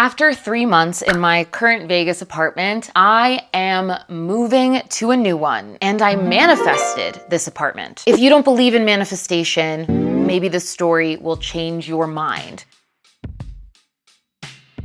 After 3 months in my current Vegas apartment, I am moving to a new one, and I manifested this apartment. If you don't believe in manifestation, maybe this story will change your mind.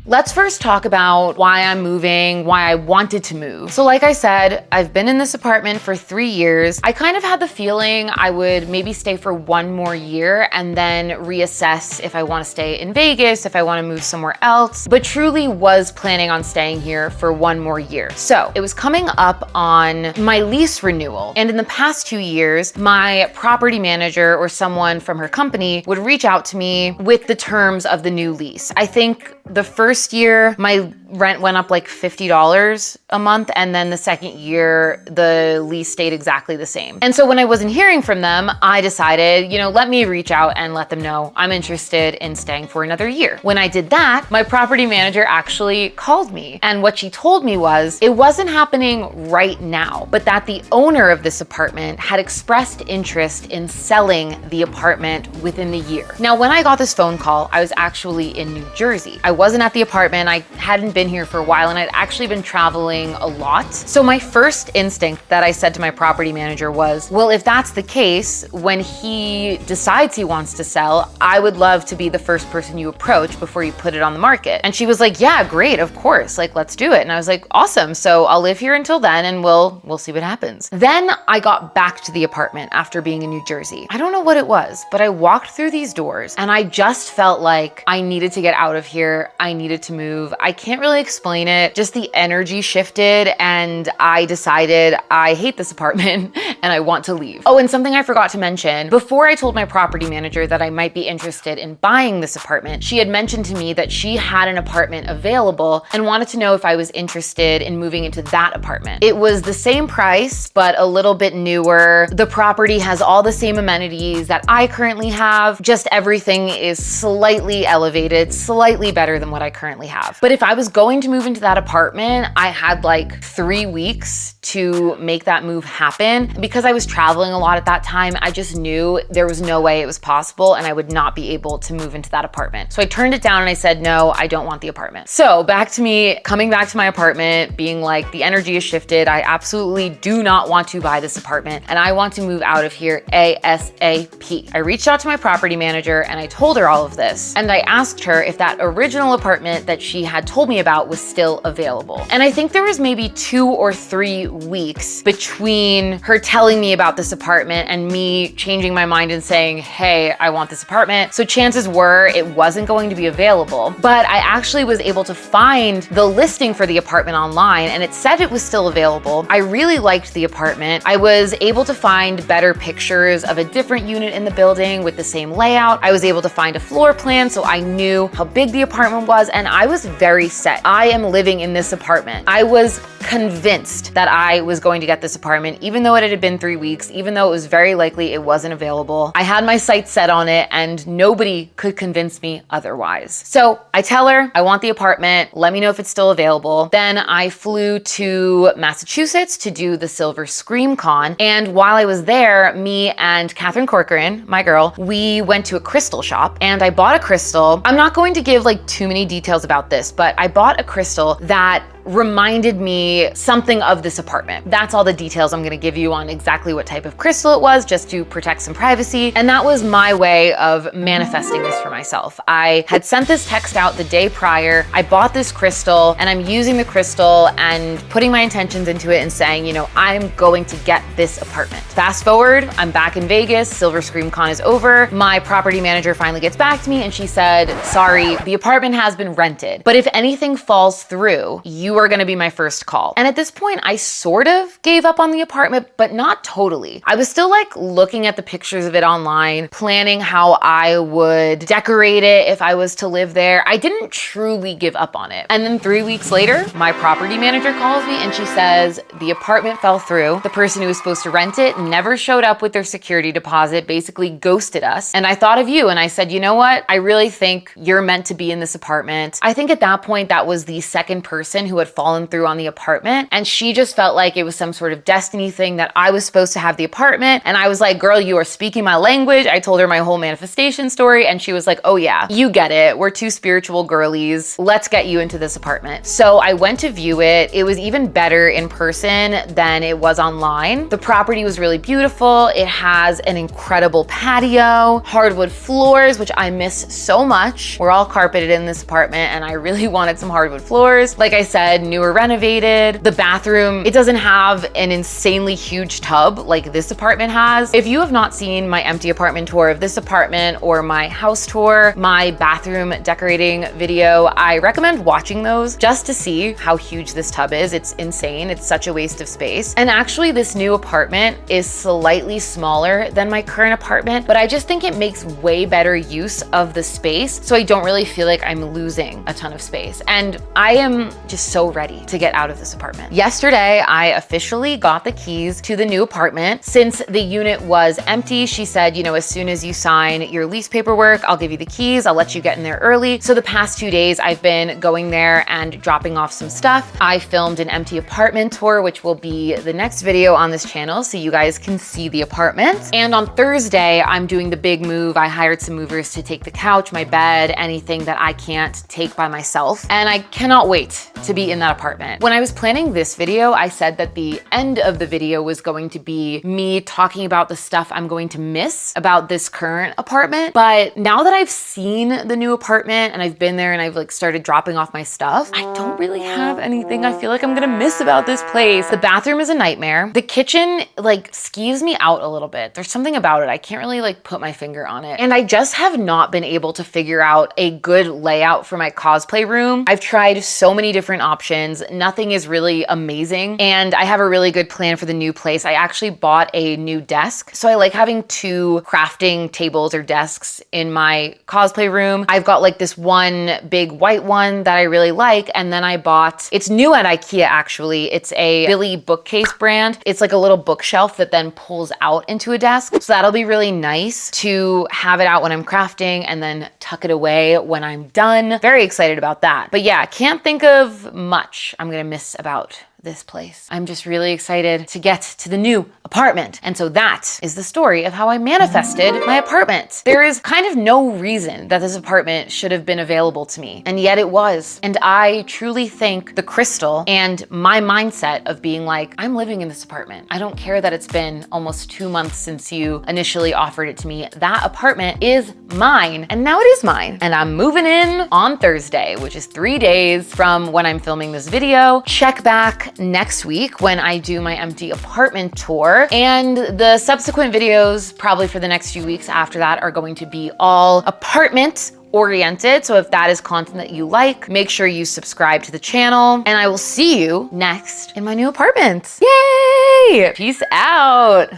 Let's first talk about why I'm moving, why I wanted to move. So like I said, I've been in this apartment for 3 years. I kind of had the feeling I would maybe stay for 1 more year and then reassess if I want to stay in Vegas, if I want to move somewhere else, but truly was planning on staying here for 1 more year. So it was coming up on my lease renewal. And in the past 2 years, my property manager or someone from her company would reach out to me with the terms of the new lease. I think the first year, my rent went up like $50 a month. And then the second year, the lease stayed exactly the same. And so when I wasn't hearing from them, I decided, let me reach out and let them know I'm interested in staying for another year. When I did that, my property manager actually called me. And what she told me was it wasn't happening right now, but that the owner of this apartment had expressed interest in selling the apartment within the year. Now, when I got this phone call, I was actually in New Jersey. I wasn't at the apartment. I hadn't been here for a while, and I'd actually been traveling a lot. So my first instinct that I said to my property manager was, well, if that's the case, when he decides he wants to sell, I would love to be the first person you approach before you put it on the market. And she was like, yeah, great, of course, let's do it. And I was like, awesome. So I'll live here until then and we'll see what happens. Then I got back to the apartment after being in New Jersey. I don't know what it was, but I walked through these doors and I just felt like I needed to get out of here. I needed to move. I can't really explain it. Just the energy shifted and I decided I hate this apartment and I want to leave. Oh, and something I forgot to mention, before I told my property manager that I might be interested in buying this apartment, she had mentioned to me that she had an apartment available and wanted to know if I was interested in moving into that apartment. It was the same price, but a little bit newer. The property has all the same amenities that I currently have, just everything is slightly elevated, slightly better than what I currently have. But if I was going to move into that apartment, I had like 3 weeks to make that move happen. Because I was traveling a lot at that time, I just knew there was no way it was possible and I would not be able to move into that apartment. So I turned it down and I said, no, I don't want the apartment. So back to me coming back to my apartment, being like, the energy has shifted. I absolutely do not want to buy this apartment and I want to move out of here ASAP. I reached out to my property manager and I told her all of this. And I asked her if that original apartment that she had told me about was still available. And I think there was maybe 2 or 3 weeks between her telling me about this apartment and me changing my mind and saying, hey, I want this apartment. So chances were it wasn't going to be available, but I actually was able to find the listing for the apartment online and it said it was still available. I really liked the apartment. I was able to find better pictures of a different unit in the building with the same layout. I was able to find a floor plan so I knew how big the apartment was and I was very set. I am living in this apartment. I was convinced that I was going to get this apartment, even though it had been 3 weeks, even though it was very likely it wasn't available. I had my sights set on it and nobody could convince me otherwise. So I tell her, I want the apartment. Let me know if it's still available. Then I flew to Massachusetts to do the Silver Scream Con. And while I was there, me and Catherine Corcoran, my girl, we went to a crystal shop and I bought a crystal. I'm not going to give like too many details about this, but I bought a crystal that reminded me something of this apartment. That's all the details I'm gonna give you on exactly what type of crystal it was, just to protect some privacy. And that was my way of manifesting this for myself. I had sent this text out the day prior. I bought this crystal and I'm using the crystal and putting my intentions into it and saying, I'm going to get this apartment. Fast forward, I'm back in Vegas, Silver Scream Con is over. My property manager finally gets back to me and she said, sorry, the apartment has been rented, but if anything falls through, you are gonna be my first call. And at this point, I sort of gave up on the apartment, but not totally. I was still like looking at the pictures of it online, planning how I would decorate it if I was to live there. I didn't truly give up on it. And then 3 weeks later, my property manager calls me and she says, the apartment fell through. The person who was supposed to rent it never showed up with their security deposit, basically ghosted us. And I thought of you and I said, you know what? I really think you're meant to be in this apartment. I think at that point, that was the second person who had had fallen through on the apartment. And she just felt like it was some sort of destiny thing that I was supposed to have the apartment. And I was like, girl, you are speaking my language. I told her my whole manifestation story. And she was like, oh yeah, you get it. We're two spiritual girlies. Let's get you into this apartment. So I went to view it. It was even better in person than it was online. The property was really beautiful. It has an incredible patio, hardwood floors, which I miss so much. We're all carpeted in this apartment and I really wanted some hardwood floors. Like I said, newer renovated. The bathroom, it doesn't have an insanely huge tub like this apartment has. If you have not seen my empty apartment tour of this apartment or my house tour, my bathroom decorating video, I recommend watching those just to see how huge this tub is. It's insane. It's such a waste of space. And actually this new apartment is slightly smaller than my current apartment, but I just think it makes way better use of the space. So I don't really feel like I'm losing a ton of space. And I am just so ready to get out of this apartment. Yesterday, I officially got the keys to the new apartment. Since the unit was empty, she said, you know, as soon as you sign your lease paperwork, I'll give you the keys. I'll let you get in there early. So the past 2 days I've been going there and dropping off some stuff. I filmed an empty apartment tour, which will be the next video on this channel so you guys can see the apartment. And on Thursday, I'm doing the big move. I hired some movers to take the couch, my bed, anything that I can't take by myself. And I cannot wait to be in that apartment. When I was planning this video, I said that the end of the video was going to be me talking about the stuff I'm going to miss about this current apartment. But now that I've seen the new apartment and I've been there and I've like started dropping off my stuff, I don't really have anything I feel like I'm gonna miss about this place. The bathroom is a nightmare. The kitchen like skeeves me out a little bit. There's something about it. I can't really like put my finger on it. And I just have not been able to figure out a good layout for my cosplay room. I've tried so many different options. Nothing is really amazing. And I have a really good plan for the new place. I actually bought a new desk. So I like having two crafting tables or desks in my cosplay room. I've got like this one big white one that I really like. And then I bought, it's new at IKEA actually. It's a Billy bookcase brand. It's like a little bookshelf that then pulls out into a desk. So that'll be really nice to have it out when I'm crafting and then tuck it away when I'm done. Very excited about that. But yeah, can't think of much I'm gonna miss about this place. I'm just really excited to get to the new apartment. And so that is the story of how I manifested my apartment. There is kind of no reason that this apartment should have been available to me, and yet it was. And I truly thank the crystal and my mindset of being like, I'm living in this apartment. I don't care that it's been almost 2 months since you initially offered it to me. That apartment is mine, and now it is mine. And I'm moving in on Thursday, which is 3 days from when I'm filming this video. Check back next week when I do my empty apartment tour, and the subsequent videos probably for the next few weeks after that are going to be all apartment oriented. So if that is content that you like, make sure you subscribe to the channel, and I will see you next in my new apartment. Yay! Peace out.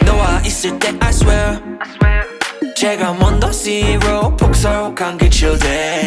너와 있을 때 I swear 제가 먼저 zero 폭설한 그 chill day